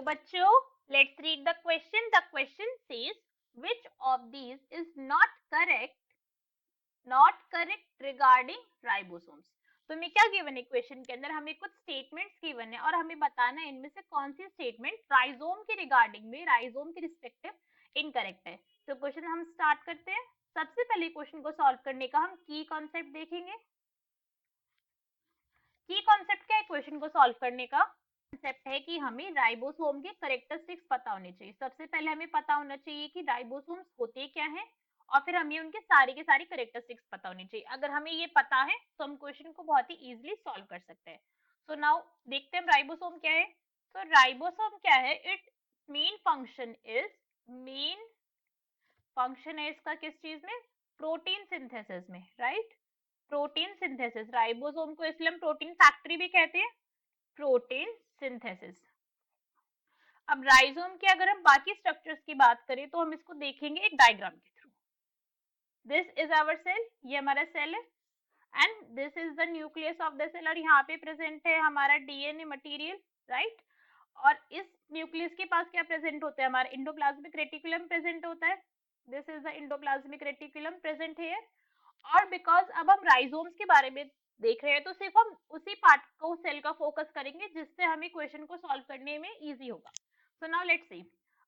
बच्चों let's read the question says which of these is not correct regarding ribosomes। तो हमें क्या given है क्वेश्चन के अंदर, हमें कुछ स्टेटमेंट्स गिवन है और हमें बताना है इनमें से कौन सी स्टेटमेंट राइजोम के रिगार्डिंग में, राइजोम के रिस्पेक्टिव इनकरेक्ट है। तो क्वेश्चन हम स्टार्ट करते हैं। सबसे पहले क्वेश्चन को सॉल्व करने का हम की कॉन्सेप्ट देखेंगे। की कॉन्सेप्ट क्या है क्वेश्चन को सॉल्व करने का? कॉन्सेप्ट है कि हमें राइबोसोम के कैरेक्टरिस्टिक्स पता होने चाहिए। सबसे पहले हमें पता होना चाहिए कि राइबोसोम्स होते क्या हैं और फिर हमें उनके सारे के सारे कैरेक्टरिस्टिक्स पता होने चाहिए। अगर हमें ये पता है तो हम क्वेश्चन को बहुत ही इजीली सॉल्व कर सकते हैं। सो नाउ देखते हैं राइबोसोम क्या है। तो राइबोसोम क्या है? इट मेन फंक्शन है इसका किस चीज में? प्रोटीन सिंथेसिस में, राइट? Protein synthesis. राइबोसोम को इसलिए हम प्रोटीन फैक्ट्री भी कहते हैं, प्रोटीन सिंथेसिस। अब राइजोम के अगर हम बाकी स्ट्रक्चर्स की बात करें तो हम इसको देखेंगे एक डायग्राम के through. This is our cell, ये हमारा सेल है and this is the nucleus of the cell और यहाँ पे प्रेजेंट है हमारा डीएनए मटेरियल, राइट? और इस न्यूक्लियस के पास क्या प्रेजेंट होता है? हमारा इंडोप्लाज्मिक रेटिकुलम प्रेजेंट होता है। This is the endoplasmic reticulum present here. और बिकॉज अब हम राइजोम्स के बारे में देख रहे हैं तो सिर्फ हम उसी पार्ट को, सेल का फोकस करेंगे जिससे हमें क्वेश्चन को सॉल्व करने में इजी होगा। So now let's see.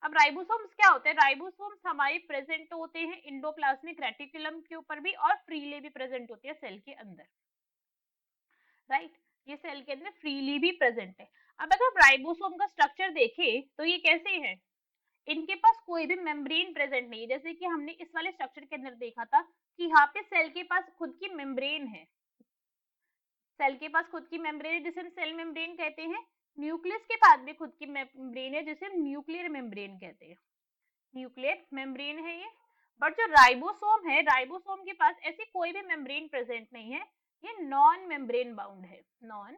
अब राइबोसोम्स क्या होते हैं? राइबोसोम्स हमारे प्रेजेंट होते हैं इंडोप्लाज्मिक रेटिकुलम के ऊपर भी और फ्रीली भी प्रेजेंट होते हैं सेल के अंदर, राइट? ये सेल के अंदर फ्रीली भी प्रेजेंट है। अब अगर राइबोसोम का स्ट्रक्चर देखें तो ये कैसे है? इनके पास कोई भी मेम्ब्रेन प्रेजेंट नहीं है। जैसे कि हमने इस वाले स्ट्रक्चर के अंदर देखा था कि यहाँ पे सेल के पास खुद की मेम्ब्रेन है, सेल के पास खुद की मेम्ब्रेन है जिसे हम सेल मेम्ब्रेन कहते हैं। न्यूक्लियस के पास भी खुद की मेम्ब्रेन है जिसे हम न्यूक्लियर मेम्ब्रेन कहते हैं, न्यूक्लियर मेम्ब्रेन है ये। बट जो राइबोसोम है, राइबोसोम के पास ऐसी कोई भी मेम्ब्रेन प्रेजेंट नहीं है, ये नॉन मेम्ब्रेन बाउंड है, नॉन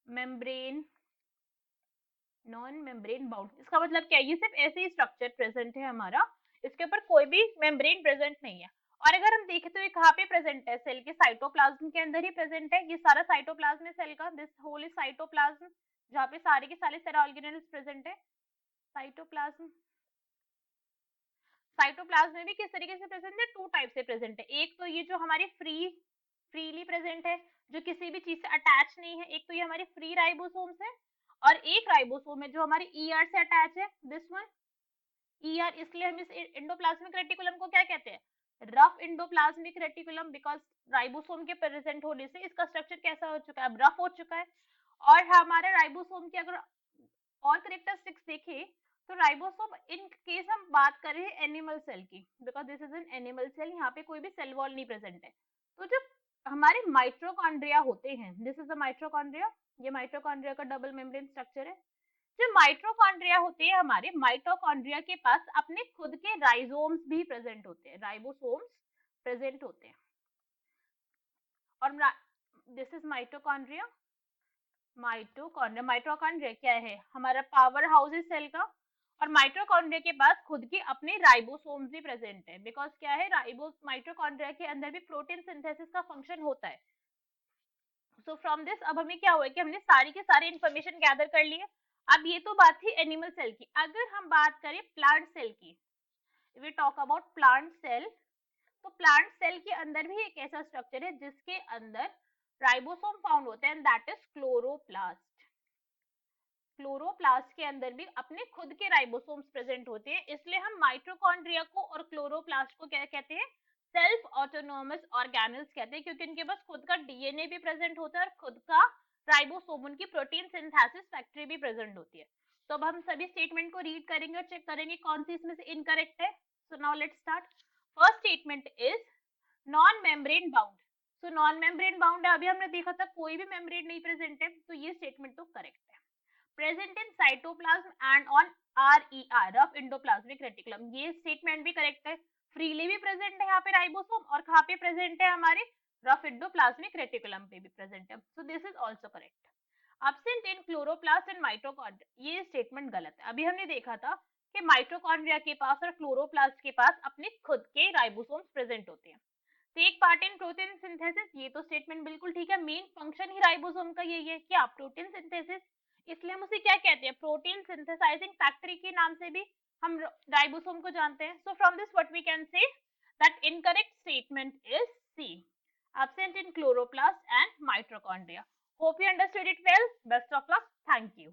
मेम्ब्रेन बाउंड। इसका मतलब क्या है? ये सिर्फ ऐसे ही स्ट्रक्चर प्रेजेंट है हमारा, इसके ऊपर कोई भी मेम्ब्रेन प्रेजेंट नहीं है। और अगर हम देखें तो ये कहाँ पे प्रेजेंट है? सेल के साइटोप्लाज्म के अंदर ही प्रेजेंट है। ये सारा साइटोप्लाज्म है सेल का, दिस होल इज साइटोप्लाज्म, जहाँ पे सारे के सारे सेल ऑर्गेनेल्स प्रेजेंट है। साइटोप्लाज्म, साइटोप्लाज्म में भी किस तरीके से प्रेजेंट है? टू टाइप से प्रेजेंट है। एक तो ये जो हमारी फ्रीली प्रेजेंट है, जो किसी भी चीज से अटैच नहीं है, एक तो ये हमारी फ्री राइबोसोम्स है। और एक राइबोसोम है जो हमारी ईआर से अटैच है, दिस वन ईआर। इसलिए हम इस एंडोप्लाज्मिक रेटिकुलम को क्या कहते हैं? Rough endoplasmic reticulum. Because ribosome के प्रेजेंट होने से इसका स्ट्रक्चर कैसा हो चुका है? अब रफ हो चुका है। और हमारे राइबोसोम की अगर और कैरेक्टरिस्टिक्स देखें तो राइबोसोम इन केस हम बात करें एनिमल सेल की, because this is an animal cell, यहाँ पे कोई भी सेल वॉल नहीं प्रेजेंट है। तो जो हमारे माइट्रोकॉन्ड्रिया होते हैं, दिस इज द माइट्रोकॉन्ड्रिया, ये माइट्रोकॉन्ड्रिया का डबल मेम्ब्रेन स्ट्रक्चर है। जो माइट्रोकॉन्ड्रिया होते हैं हमारे, माइटोकॉन्ड्रिया के पास अपने खुद के राइजोम्स भी प्रेजेंट होते हैं, राइबोसोम्स प्रेजेंट होते हैं। और दिस इज माइटोकॉन्ड्रिया। माइटोकॉन्ड्रिया क्या है? हमारा पावर हाउस है सेल का। और माइटोकॉन्ड्रिया के पास खुद के अपने राइबोसोम्स भी प्रेजेंट है। बिकॉज क्या है, माइटोकॉन्ड्रिया के अंदर भी प्रोटीन सिंथेसिस का फंक्शन होता है। सो फ्रॉम दिस अब हमें क्या हुआ कि हमने सारी के सारी इंफॉर्मेशन गैदर कर ली है। अब ये तो बात थी एनिमल सेल की। अगर हम बात करें प्लांट सेल की, we talk about plant cell, तो प्लांट सेल के अंदर भी एक ऐसा स्ट्रक्चर है जिसके अंदर राइबोसोम फाउंड होते हैं, दैट इज क्लोरोप्लास्ट। क्लोरोप्लास्ट के अंदर भी अपने खुद के राइबोसोम्स प्रेजेंट होते हैं। इसलिए हम माइटोकॉन्ड्रिया को और क्लोरोप्लास्ट को क्या कहते हैं? सेल्फ ऑटोनोमस ऑर्गेनल्स कहते हैं, क्योंकि इनके पास खुद का डीएनए भी प्रेजेंट होता है और खुद का राइबोसोम, उनकी प्रोटीन सिंथेसिस फैक्ट्री भी प्रेजेंट होती है। तो अब हम सभी स्टेटमेंट को रीड करेंगे और चेक करेंगे कौन सी इसमें से इनकरेक्ट है। So now let's start. First statement is non membrane bound. So non membrane bound है, अभी हमने देखा था कोई भी मेम्ब्रेन नहीं प्रेजेंट है, तो ये स्टेटमेंट तो करेक्ट है। Present in cytoplasm and on RER, rough endoplasmic reticulum, ये स्टेटमेंट भी करेक्ट है। फ्रीली भी प्रेजेंट है यहाँ पे राइबोसोम और कहाँ पे प्रेजेंट है? हमारे रफ एंडोप्लाज्मिक रेटिकुलम पे भी प्रेजेंट है। So this is also correct. Absent in chloroplast and mitochondria, ये स्टेटमेंट गलत है। अभी हमने देखा था कि माइटोकॉन्ड्रिया के पास और क्लोरोप्लास्ट के पास अपने खुद के राइबोसोम्स प्रेजेंट होते हैं। Take part in protein synthesis, ये तो स्टेटमेंट बिल्कुल ठीक है। मेन फंक्शन ही राइबोसोम का यही है कि आप प्रोटीन सिंथेसिस इसलिए हम उसे क्या कहते हैं, प्रोटीन सिंथेसाइजिंग फैक्ट्री के नाम से भी हम राइबोसोम को जानते हैं. So from this what we can say that incorrect statement is C, absent in chloroplast and mitochondria. Hope you understood it well. Best of luck. Thank you.